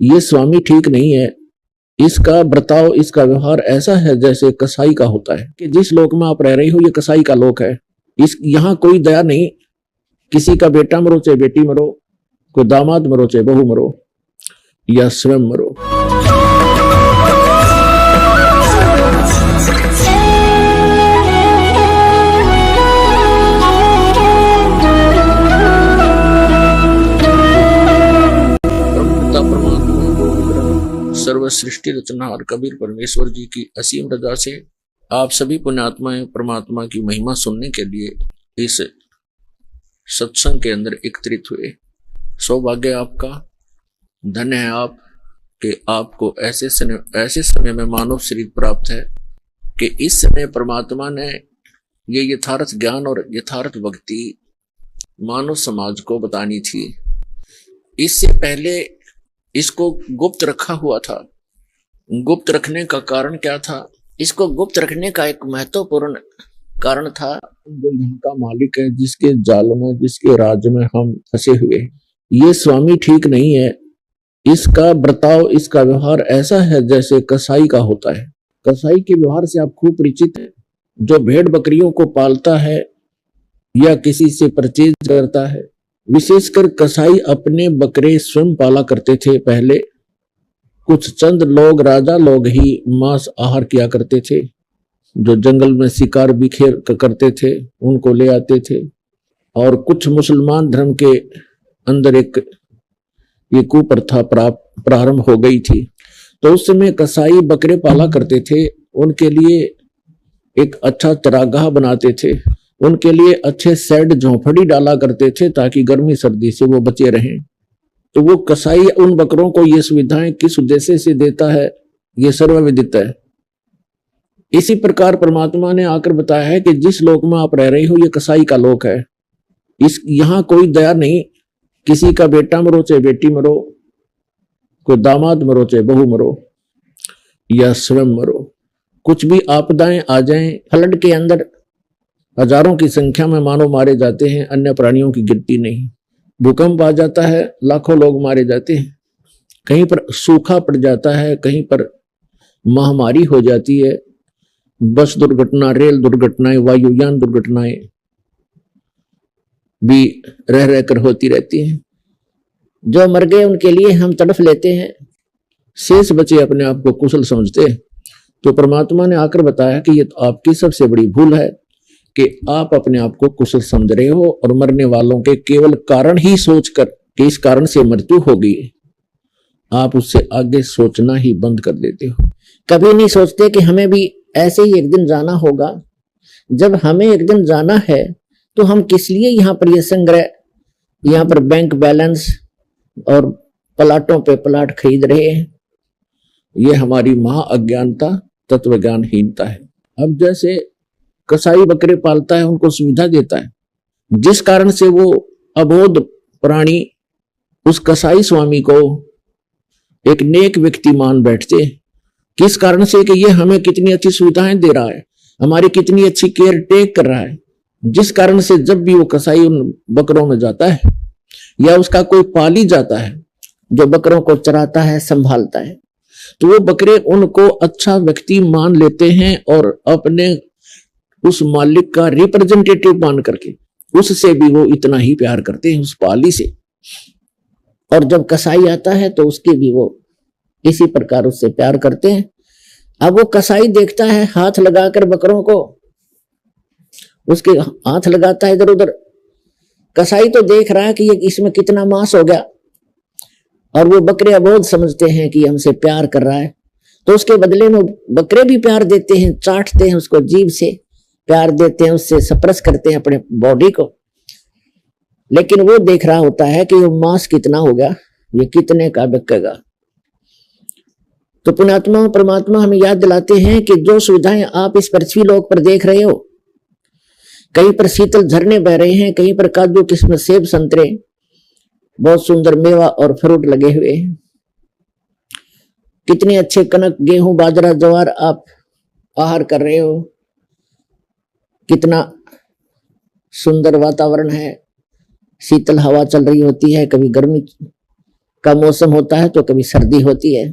ये स्वामी ठीक नहीं है। इसका बर्ताव, इसका व्यवहार ऐसा है जैसे कसाई का होता है कि जिस लोक में आप रह रही हो ये कसाई का लोक है। इस यहाँ कोई दया नहीं। किसी का बेटा मरो चाहे बेटी मरो, कोई दामाद मरो चाहे बहू मरो या स्वयं मरो। सर्व सृष्टि रचनहार कबीर परमेश्वर जी की असीम रजा से आप सभी पुण्यात्माएं परमात्मा की महिमा सुनने के लिए इस सत्संग के अंदर एकत्रित हुए। सौभाग्य आपका, धन्य है आप कि आपको ऐसे समय में मानव शरीर प्राप्त है कि इस समय परमात्मा ने ये यथार्थ ज्ञान और यथार्थ भक्ति मानव समाज को बतानी थी। इससे पहले इसको गुप्त रखा हुआ था। गुप्त रखने का कारण क्या था? इसको गुप्त रखने का एक महत्वपूर्ण कारण था, जो यहाँ का मालिक है, जिसके जाल में, जिसके राज में हम फंसे हुए। ये स्वामी ठीक नहीं है। इसका बर्ताव, इसका व्यवहार ऐसा है जैसे कसाई का होता है। कसाई के व्यवहार से आप खूब परिचित हैं। जो भेड़ बकरियों को पालता है या किसी से परचेज करता है, विशेषकर कसाई अपने बकरे स्वयं पाला करते थे। पहले कुछ चंद लोग, राजा लोग ही मांस आहार किया करते थे। जो जंगल में शिकार बिखेर करते थे उनको ले आते थे। और कुछ मुसलमान धर्म के अंदर ये कुप्रथा प्रारंभ हो गई थी। तो उस समय कसाई बकरे पाला करते थे। उनके लिए एक अच्छा चरागाह बनाते थे, उनके लिए अच्छे शेड, झोंपड़ी डाला करते थे ताकि गर्मी सर्दी से वो बचे रहें। तो वो कसाई उन बकरों को ये सुविधाएं किस उद्देश्य से देता है, ये सर्वविदित है। इसी प्रकार परमात्मा ने आकर बताया है कि जिस लोक में आप रह रही हो ये कसाई का लोक है। यहाँ कोई दया नहीं। किसी का बेटा मरो चाहे बेटी मरो, कोई दामाद मरो चाहे बहू मरो या स्वयं मरो। कुछ भी आपदाएं आ जाएं, फ्लड के अंदर हजारों की संख्या में मानव मारे जाते हैं, अन्य प्राणियों की गिनती नहीं। भूकंप आ जाता है, लाखों लोग मारे जाते हैं। कहीं पर सूखा पड़ जाता है, कहीं पर महामारी हो जाती है। बस दुर्घटना, रेल दुर्घटनाएं, वायुयान दुर्घटनाएं भी रह रहकर होती रहती हैं। जो मर गए उनके लिए हम तड़फ लेते हैं, शेष बचे अपने आप को कुशल समझते हैं। तो परमात्मा ने आकर बताया कि ये तो आपकी सबसे बड़ी भूल है कि आप अपने आप को कुशल समझ रहे हो और मरने वालों के केवल कारण ही सोचकर कि इस कारण से मृत्यु होगी, आप उससे आगे सोचना ही बंद कर देते हो। कभी नहीं सोचते कि हमें भी ऐसे ही एक दिन जाना होगा। जब हमें एक दिन जाना है तो हम किस लिए यहाँ पर ये संग्रह, यहाँ पर बैंक बैलेंस और प्लाटों पे प्लाट खरीद रहे हैं? ये हमारी महा अज्ञानता, तत्व ज्ञानहीनता है। अब जैसे कसाई बकरे पालता है, उनको सुविधा देता है, जिस कारण से वो अबोध प्राणी उस कसाई स्वामी को एक नेक व्यक्ति मान बैठते। किस कारण से? कि ये हमें कितनी अच्छी सुविधाएं दे रहा है, हमारी कितनी अच्छी केयर टेक कर रहा है। जिस कारण से जब भी वो कसाई उन बकरों में जाता है या उसका कोई पाली जाता है जो बकरों को चराता है, संभालता है, तो वो बकरे उनको अच्छा व्यक्ति मान लेते हैं और अपने उस मालिक का रिप्रेजेंटेटिव मान करके उससे भी वो इतना ही प्यार करते हैं, उस पाली से। और जब कसाई आता है तो उसके भी वो इसी प्रकार उससे प्यार करते हैं। अब वो कसाई देखता है हाथ लगाकर बकरों को, उसके हाथ लगाता है इधर उधर। कसाई तो देख रहा है कि ये इसमें कितना मांस हो गया, और वो बकरे अबोध समझते हैं कि हमसे प्यार कर रहा है। तो उसके बदले में बकरे भी प्यार देते हैं, चाटते हैं उसको, जीभ से प्यार देते हैं, उससे स्पर्श करते हैं अपने बॉडी को। लेकिन वो देख रहा होता है कि वो मांस कितना हो गया, ये कितने का बिकेगा। तो पुण्यात्मा परमात्मा हमें याद दिलाते हैं कि जो सुविधाएं आप इस पृथ्वी लोक पर देख रहे हो, कहीं पर शीतल झरने बह रहे हैं, कहीं पर काजू किस्म, सेब, संतरे, बहुत सुंदर मेवा और फ्रूट लगे हुए हैं, कितने अच्छे कनक, गेहूं, बाजरा, ज्वार आप आहार कर रहे हो, कितना सुंदर वातावरण है, शीतल हवा चल रही होती है, कभी गर्मी का मौसम होता है तो कभी सर्दी होती है।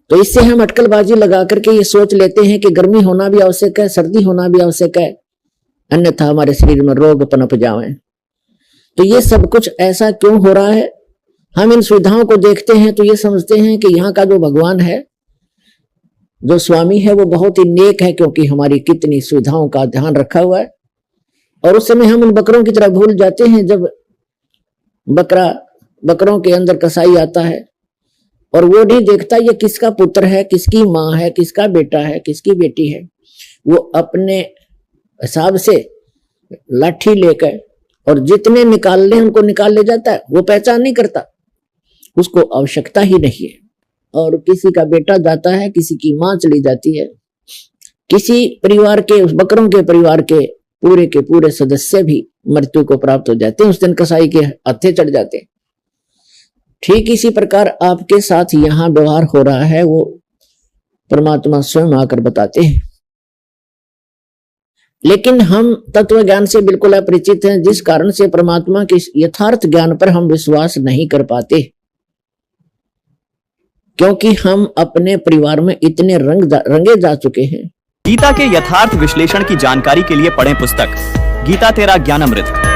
तो इससे हम अटकलबाजी लगा करके ये सोच लेते हैं कि गर्मी होना भी आवश्यक है, सर्दी होना भी आवश्यक है, अन्यथा हमारे शरीर में रोग पनप जाएं। तो ये सब कुछ ऐसा क्यों हो रहा है? हम इन सुविधाओं को देखते हैं तो ये समझते हैं कि यहाँ का जो भगवान है, जो स्वामी है, वो बहुत ही नेक है, क्योंकि हमारी कितनी सुविधाओं का ध्यान रखा हुआ है। और उस समय हम उन बकरों की तरह भूल जाते हैं जब बकरों के अंदर कसाई आता है और वो नहीं देखता ये किसका पुत्र है, किसकी माँ है, किसका बेटा है, किसकी बेटी है। वो अपने हिसाब से लाठी लेकर और जितने निकालने उनको निकाल ले जाता है। वो पहचान नहीं करता, उसको आवश्यकता ही नहीं है। और किसी का बेटा जाता है, किसी की माँ चली जाती है, किसी परिवार के, उस बकरों के परिवार के पूरे सदस्य भी मृत्यु को प्राप्त हो जाते हैं, उस दिन कसाई के हत्थे चढ़ जाते हैं। ठीक इसी प्रकार आपके साथ यहाँ व्यवहार हो रहा है, वो परमात्मा स्वयं आकर बताते हैं। लेकिन हम तत्व ज्ञान से बिल्कुल अपरिचित हैं, जिस कारण से परमात्मा के यथार्थ ज्ञान पर हम विश्वास नहीं कर पाते, क्योंकि हम अपने परिवार में इतने रंगे जा चुके हैं। गीता के यथार्थ विश्लेषण की जानकारी के लिए पढ़ें पुस्तक गीता तेरा ज्ञानामृत।